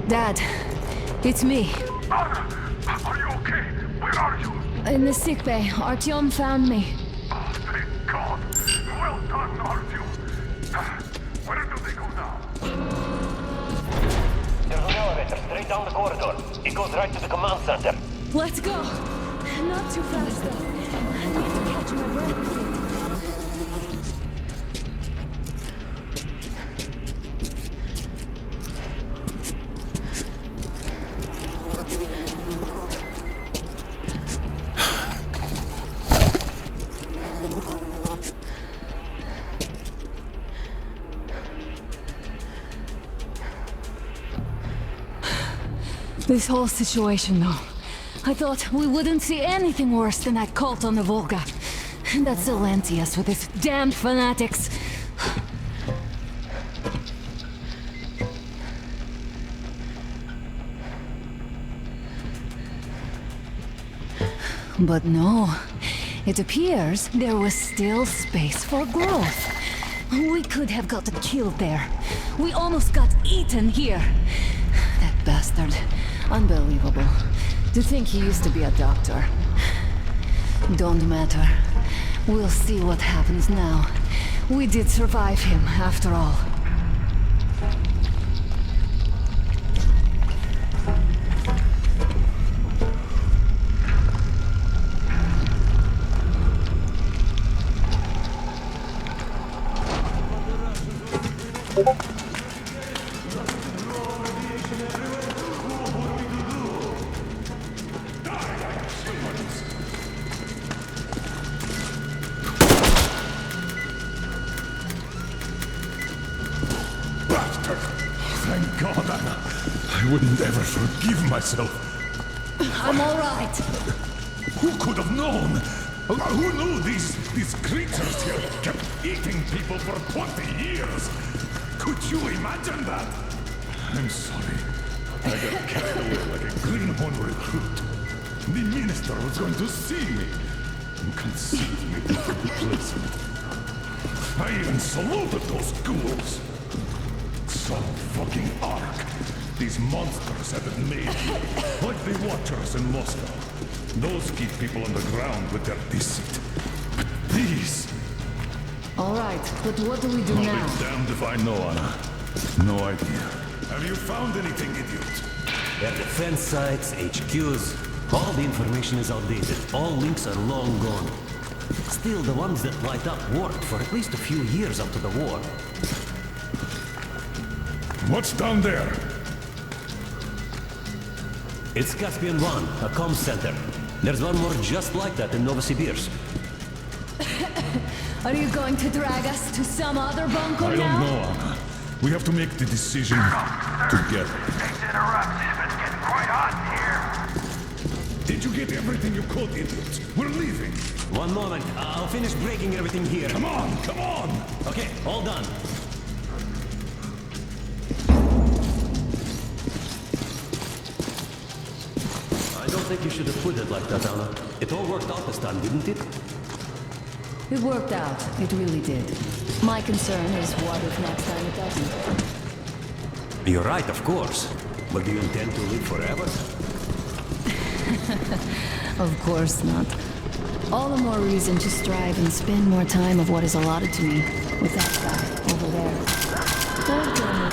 Dad, it's me. Anna, are you okay? Where are you? In the sickbay, Artyom found me. Oh, thank God. Well done, Artyom. Where do they go now? There's an elevator straight down the corridor. It goes right to the command center. Let's go. Not too fast, though. I need to catch my breath. This whole situation, though. I thought we wouldn't see anything worse than that cult on the Volga. And that Silentius with his damned fanatics. But no. It appears there was still space for growth. We could have gotten killed there. We almost got eaten here. That bastard. Unbelievable. To think he used to be a doctor. Don't matter. We'll see what happens now. We did survive him, after all. Thank God, Anna. I wouldn't ever forgive myself. I'm all right. Who could have known? Who knew these creatures here kept eating people for 20 years? Could you imagine that? I'm sorry. I got carried away like a greenhorn recruit. The minister was going to see me. And conceit made me complacent. I even saluted those ghouls. Some fucking ark. These monsters have it made. Like the Watchers in Moscow. Those keep people on the ground with their deceit. But these... All right, but what do we do I'll now? be damned if I know, Anna. No idea. Have you found anything, idiot? Their defense sites, HQs, all the information is outdated. All links are long gone. Still, the ones that light up worked for at least a few years after the war. What's down there? It's Caspian 1, a comm center. There's one more just like that in Novosibirsk. Are you going to drag us to some other bunker I now? don't know, Anna. We have to make the decision together. Hate to interrupt, but it's getting quite hot in here. Did you get everything you could, idiot? We're leaving. One moment, I'll finish breaking everything here. Come on, come on! Okay, all done. I don't think you should have put it like that, Anna. It all worked out this time, didn't it? It worked out. It really did. My concern is what if next time it doesn't? You're right, of course. But do you intend to live forever? Of course not. All the more reason to strive and spend more time of what is allotted to me with that guy over there. Don't kill me.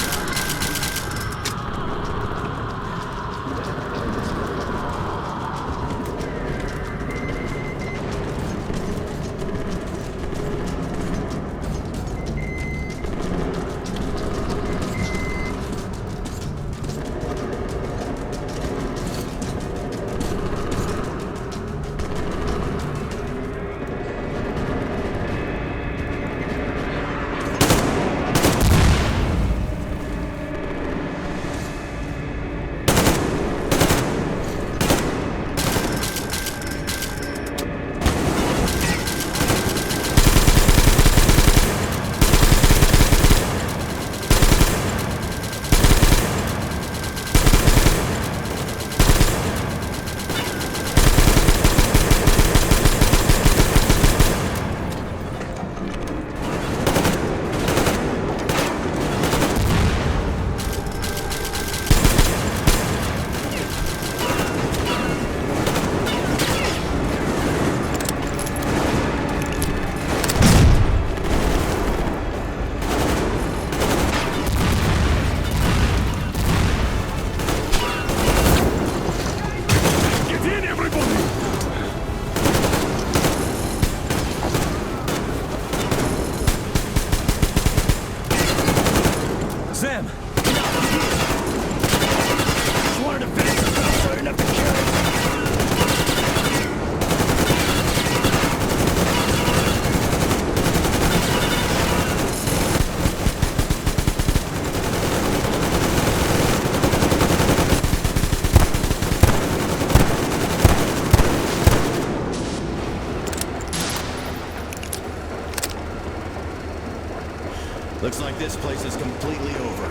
Looks like this place is completely over.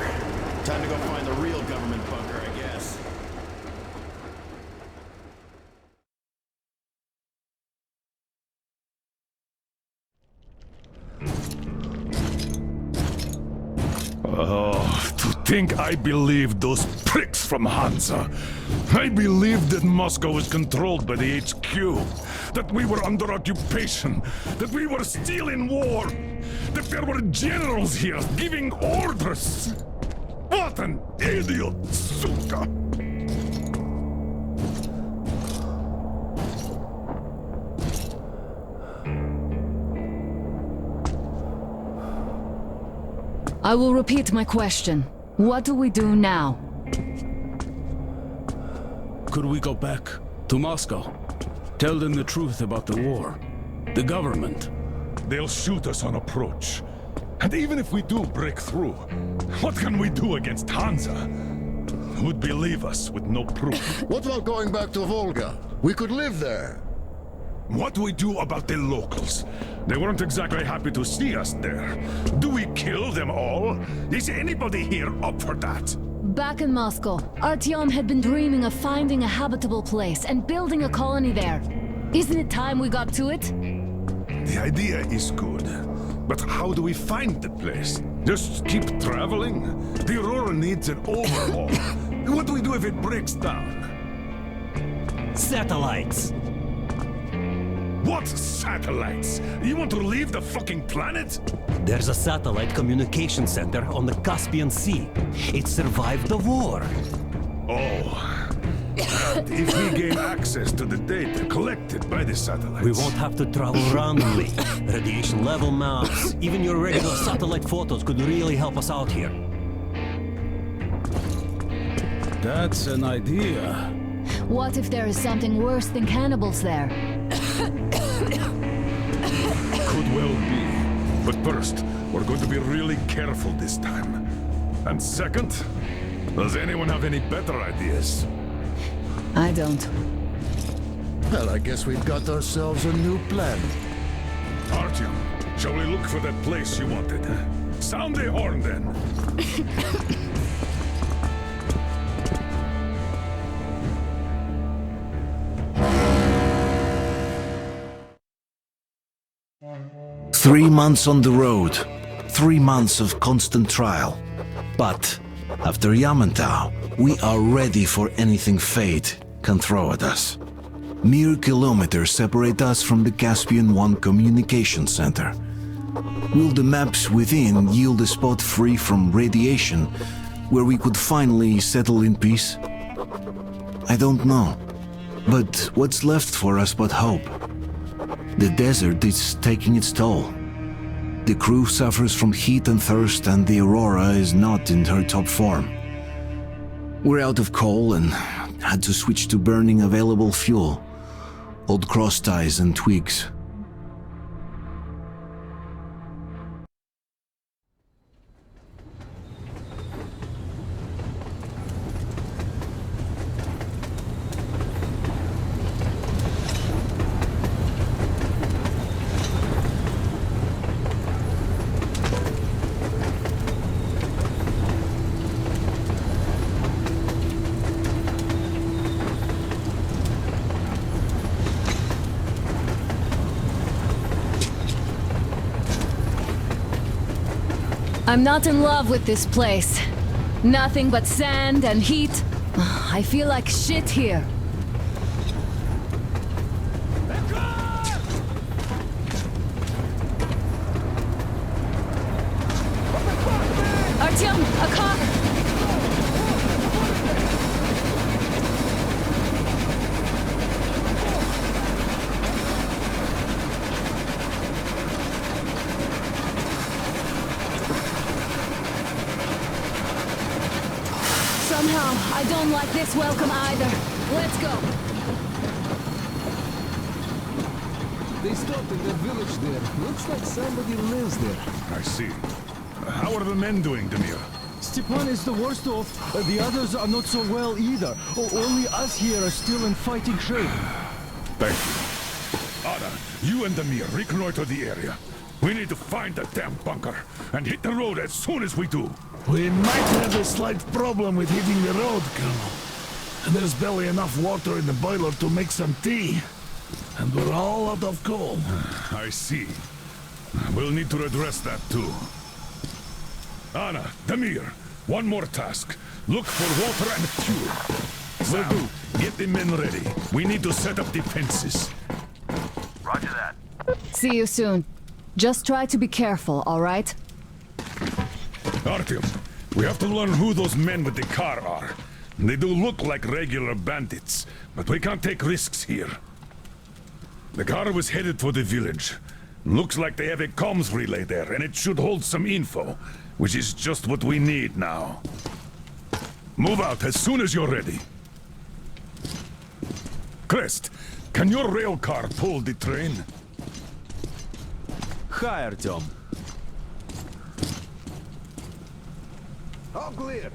Time to go find the real government bunker, I guess. Oh, to think I believed those pricks from Hansa. I believed that Moscow was controlled by the HQ, that we were under occupation, that we were still in war, that there were generals here giving orders. What an idiot, suka! I will repeat my question. What do we do now? Could we go back to Moscow? Tell them the truth about the war. The government. They'll shoot us on approach. And even if we do break through, what can we do against Hansa? Who'd believe us with no proof? What about going back to Volga? We could live there. What do we do about the locals? They weren't exactly happy to see us there. Do we kill them all? Is anybody here up for that? Back in Moscow, Artyom had been dreaming of finding a habitable place and building a colony there. Isn't it time we got to it? The idea is good. But how do we find the place? Just keep traveling? The Aurora needs an overhaul. What do we do if it breaks down? Satellites! What satellites? You want to leave the fucking planet? There's a satellite communication center on the Caspian Sea. It survived the war. Oh. And if we gain access to the data collected by the satellites... We won't have to travel randomly. Radiation level maps, even your regular satellite photos could really help us out here. That's an idea. What if there is something worse than cannibals there? Could well be. But first, we're going to be really careful this time. And second, does anyone have any better ideas? I don't. Well, I guess we've got ourselves a new plan. Artyom, shall we look for that place you wanted? Sound the horn then. Three months on the road, 3 months of constant trial. But after Yamantau, we are ready for anything fate can throw at us. Mere kilometers separate us from the Caspian One communication center. Will the maps within yield a spot free from radiation where we could finally settle in peace? I don't know. But what's left for us but hope? The desert is taking its toll. The crew suffers from heat and thirst, and the Aurora is not in her top form. We're out of coal and had to switch to burning available fuel. Old cross ties and twigs. I'm not in love with this place. Nothing but sand and heat. I feel like shit here. Artyom, a car! Somehow, I don't like this welcome either. Let's go. They stopped in that village there. Looks like somebody lives there. I see. How are the men doing, Demir? Stepan is the worst off. The others are not so well either. Only us here are still in fighting shape. Thank you. Ada, you and Demir reconnoiter the area. We need to find the damn bunker and hit the road as soon as we do. We might have a slight problem with hitting the road, Colonel. There's barely enough water in the boiler to make some tea. And we're all out of coal. I see. We'll need to address that too. Anna, Demir, one more task. Look for water and fuel. Will do. Get the men ready. We need to set up defenses. Roger that. See you soon. Just try to be careful, all right? Artyom, we have to learn who those men with the car are. They do look like regular bandits, but we can't take risks here. The car was headed for the village. Looks like they have a comms relay there, and it should hold some info, which is just what we need now. Move out as soon as you're ready. Crest, can your rail car pull the train? Hi, Artyom. All clear.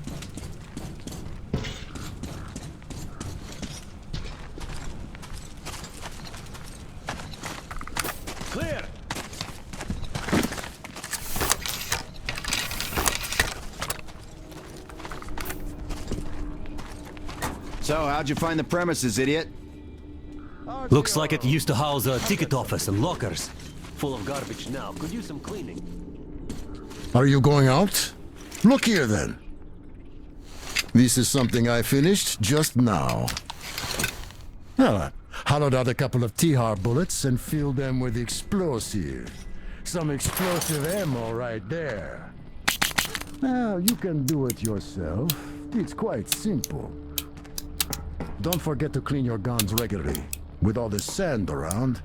Clear! So, how'd you find the premises, idiot? Looks like it used to house a ticket office and lockers. Full of garbage now. Could use some cleaning. Are you going out? Look here, then. This is something I finished just now. Well, I hollowed out a couple of T-Har bullets and filled them with explosive. Some explosive ammo right there. Now, you can do it yourself. It's quite simple. Don't forget to clean your guns regularly. With all this sand around,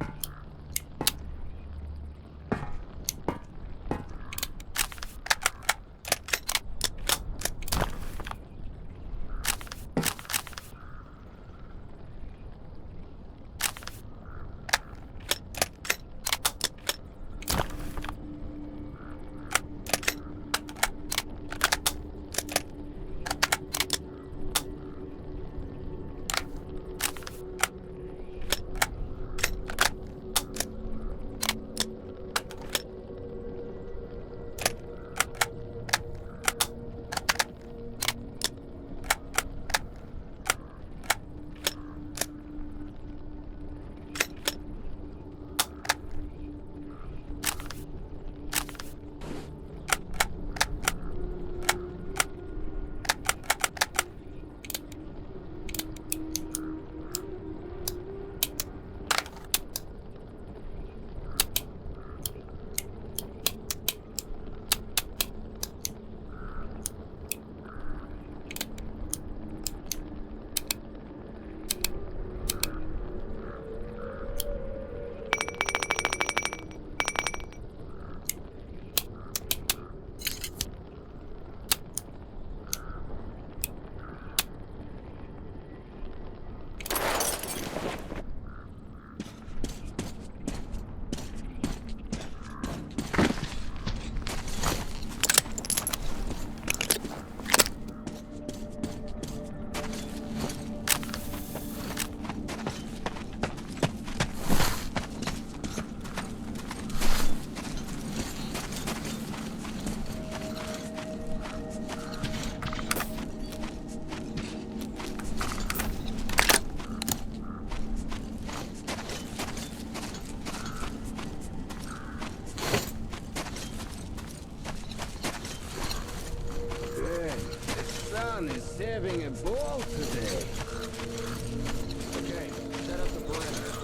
is having a ball today. Okay, set up the perimeter.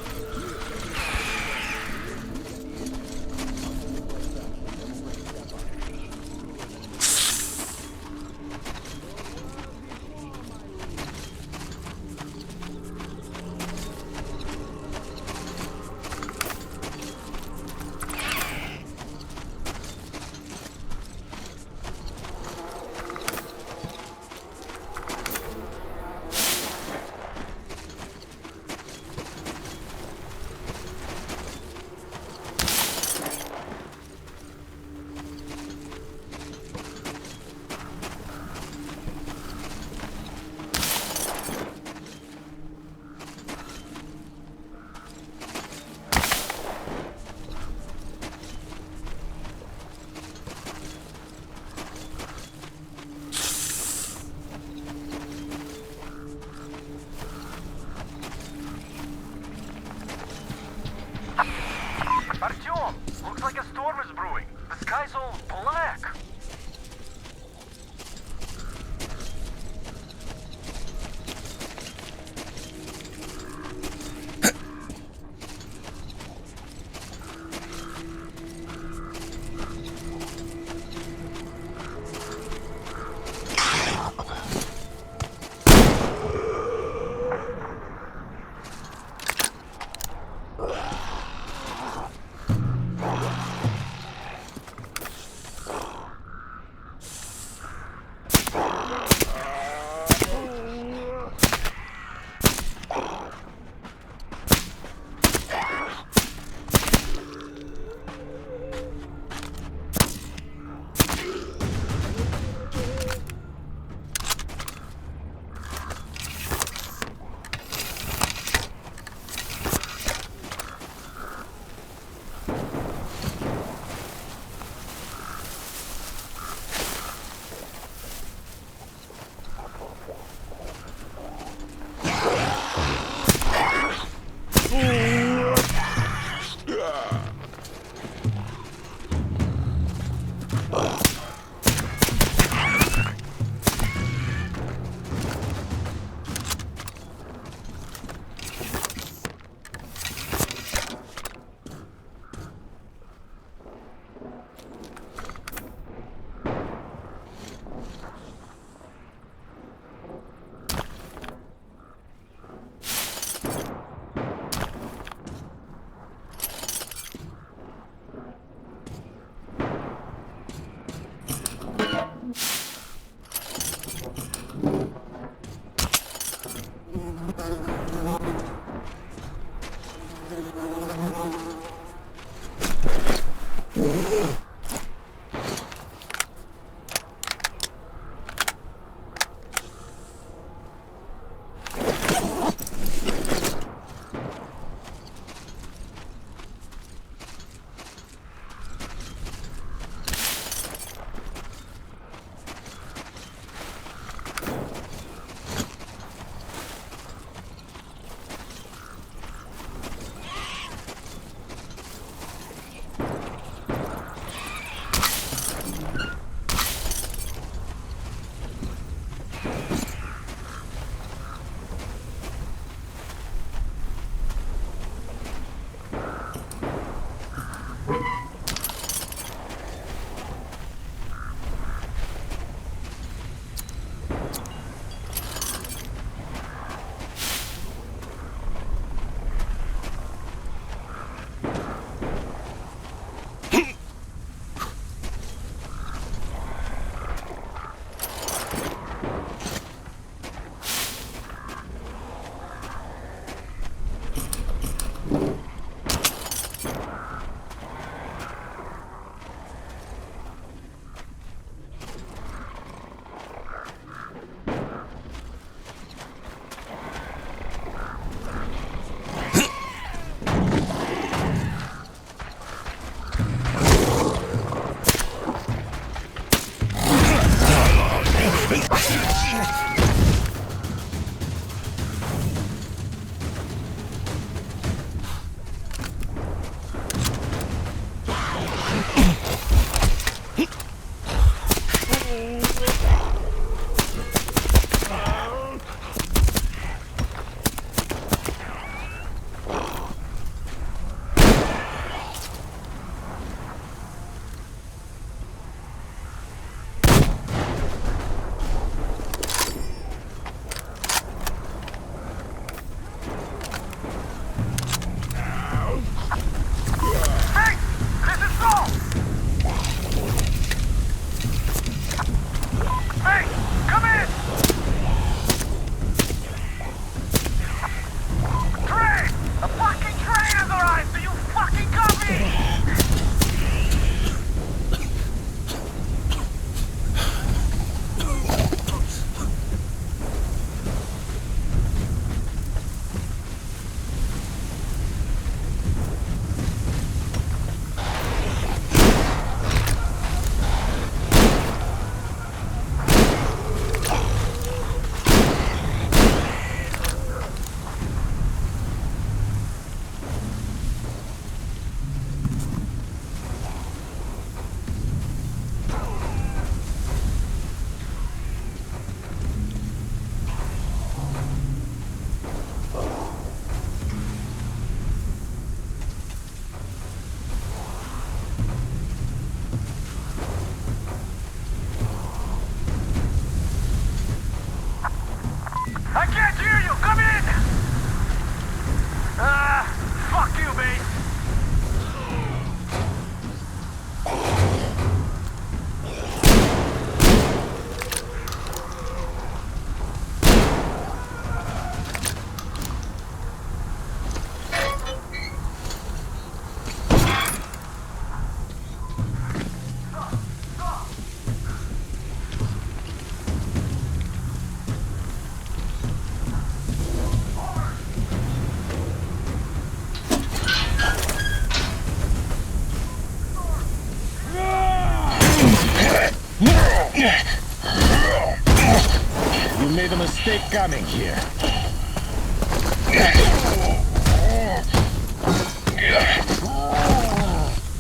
You made a mistake coming here.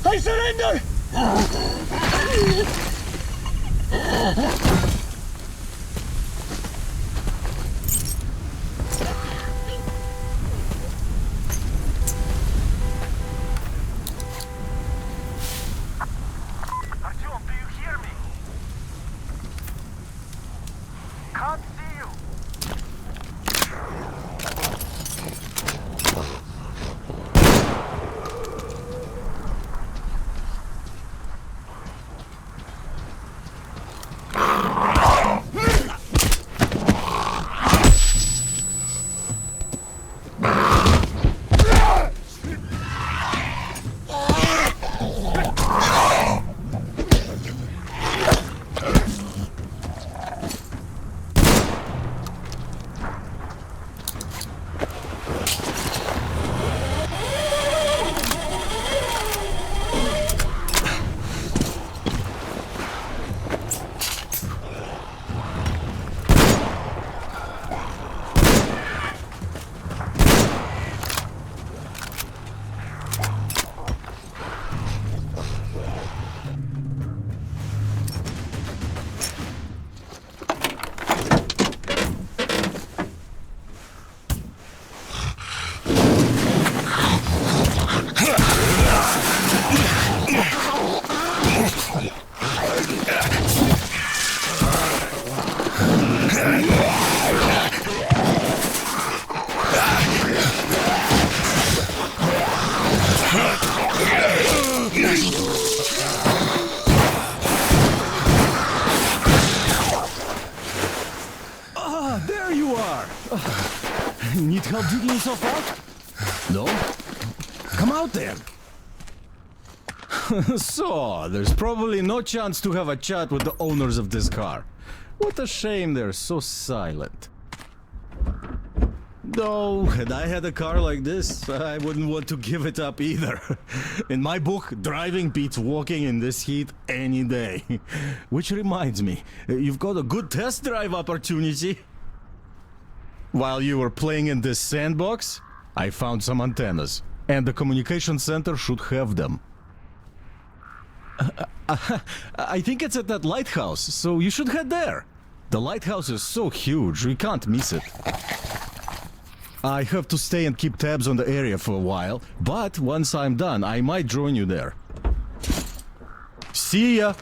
I surrender! Artyom, do you hear me? Can't see you. Need help digging yourself out? No? Come out then! So, there's probably no chance to have a chat with the owners of this car. What a shame they're so silent. Though, had I had a car like this, I wouldn't want to give it up either. In my book, driving beats walking in this heat any day. Which reminds me, you've got a good test drive opportunity. While you were playing in this sandbox, I found some antennas, and the communication center should have them. I think it's at that lighthouse, so you should head there. The lighthouse is so huge, we can't miss it. I have to stay and keep tabs on the area for a while, but once I'm done, I might join you there. See ya!